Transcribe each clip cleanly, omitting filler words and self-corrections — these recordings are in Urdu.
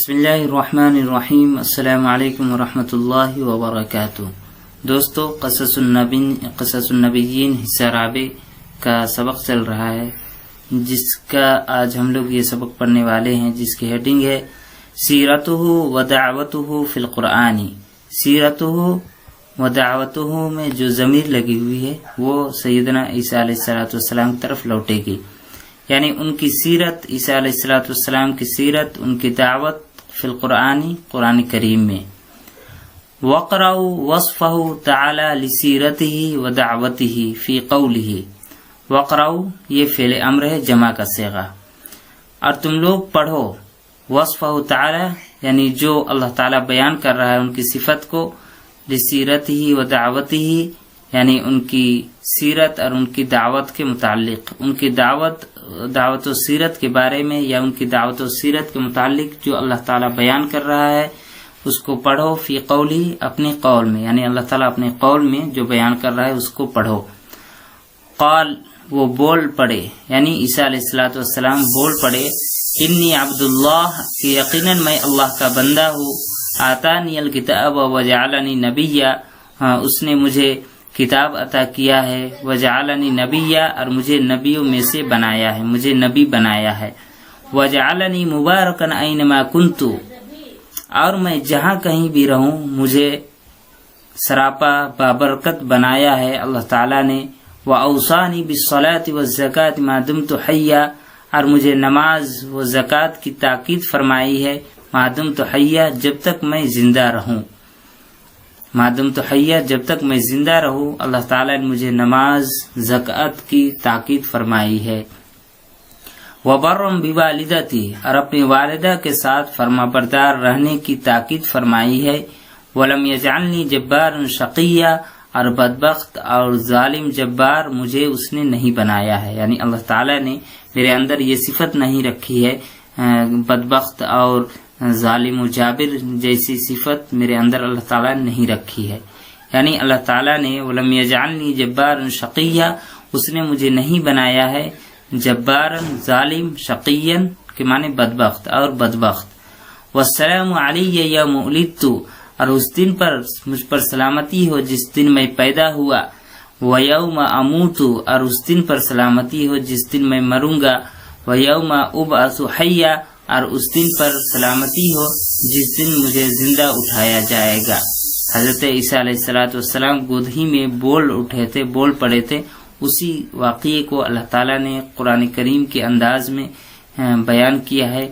بسم اللہ الرحمن الرحیم۔ السلام علیکم ورحمۃ اللہ وبرکاتہ۔ دوستو، قصص النبیین حصہ رابع کا سبق چل رہا ہے، جس کا آج ہم لوگ یہ سبق پڑھنے والے ہیں، جس کی ہیڈنگ ہے سیرتہ و دعوتہ فی القرآن۔ سیرتہ و دعوتہ میں جو ضمیر لگی ہوئی ہے وہ سیدنا عیسیٰ علیہ السلام کی طرف لوٹے گی، یعنی ان کی سیرت، عیسیٰ علیہ السلام کی سیرت، ان کی دعوت فی القرآن، قرآن کریم میں۔ وَقْرَأُوا وَصْفَهُ تَعَالَى لِسِيرَتِهِ وَدَعْوَتِهِ فِي قَوْلِهِ۔ وَقْرَأُوا یہ فعل امر ہے، جمع کا صیغہ، اور تم لوگ پڑھو وصفہ تعالی، یعنی جو اللہ تعالیٰ بیان کر رہا ہے ان کی صفت کو، لِسِيرَتِهِ وَدَعْوَتِهِ یعنی ان کی سیرت اور ان کی دعوت کے متعلق، ان کی دعوت و سیرت کے بارے میں، یا ان کی دعوت و سیرت کے متعلق جو اللہ تعالیٰ بیان کر رہا ہے اس کو پڑھو، فی قولی اپنے قول میں، یعنی اللہ تعالیٰ اپنے قول میں جو بیان کر رہا ہے اس کو پڑھو۔ قال وہ بول پڑے، یعنی عیسیٰ علیہ السلام بول پڑے، انی عبداللہ کہ یقیناً میں اللہ کا بندہ ہوں، آتانی الکتاب وجعلنی نبیا، اس نے مجھے کتاب عطا کیا ہے، وجعلنی نبیا اور مجھے نبیوں میں سے بنایا ہے، مجھے نبی بنایا ہے، وجعلنی مبارکن اینما کنت اور میں جہاں کہیں بھی رہوں مجھے سراپا بابرکت بنایا ہے اللہ تعالیٰ نے، واوصانی بالصلاۃ والزکاۃ ما دمت حیا اور مجھے نماز و زکوٰۃ کی تاکید فرمائی ہے، ما دمت حیا جب تک میں زندہ رہوں، مادم تو حیا جب تک میں زندہ رہوں اللہ تعالیٰ نے مجھے نماز زکوٰۃ کی تاکید فرمائی ہے۔ وبرم بوالدتی اور اپنی والدہ کے ساتھ فرما بردار رہنے کی تاکید فرمائی ہے۔ ولم یجعلنی جبارا شقیا اور بدبخت اور ظالم جبار مجھے اس نے نہیں بنایا ہے، یعنی اللہ تعالیٰ نے میرے اندر یہ صفت نہیں رکھی ہے، بدبخت اور ظالم و جابر جیسی صفت میرے اندر اللہ تعالیٰ نے نہیں رکھی ہے، یعنی اللہ تعالیٰ نے ولم یجعلنی جبارا شقیا اس نے مجھے نہیں بنایا ہے جبارا ظالم، شقیا کے معنی بدبخت اور بدبخت۔ والسلام علی یوم ولدت اور اس دن پر مجھ پر سلامتی ہو جس دن میں پیدا ہوا، ویوم اموت اور اس دن پر سلامتی ہو جس دن میں مروں گا، ویوم ابعث حیا اور اس دن پر سلامتی ہو جس دن مجھے زندہ اٹھایا جائے گا۔ حضرت عیسیٰ علیہ السلام گود ہی میں بول اٹھے تھے، بول پڑے تھے، اسی واقعے کو اللہ تعالیٰ نے قرآن کریم کے انداز میں بیان کیا ہے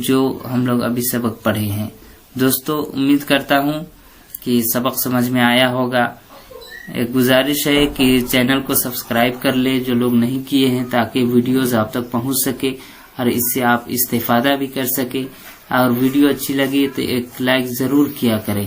جو ہم لوگ ابھی سبق پڑھے ہیں۔ دوستو، امید کرتا ہوں کہ سبق سمجھ میں آیا ہوگا۔ ایک گزارش ہے کہ چینل کو سبسکرائب کر لے جو لوگ نہیں کیے ہیں، تاکہ ویڈیوز آپ تک پہنچ سکے اور اس سے آپ استفادہ بھی کر سکے، اور ویڈیو اچھی لگی تو ایک لائک ضرور کیا کریں۔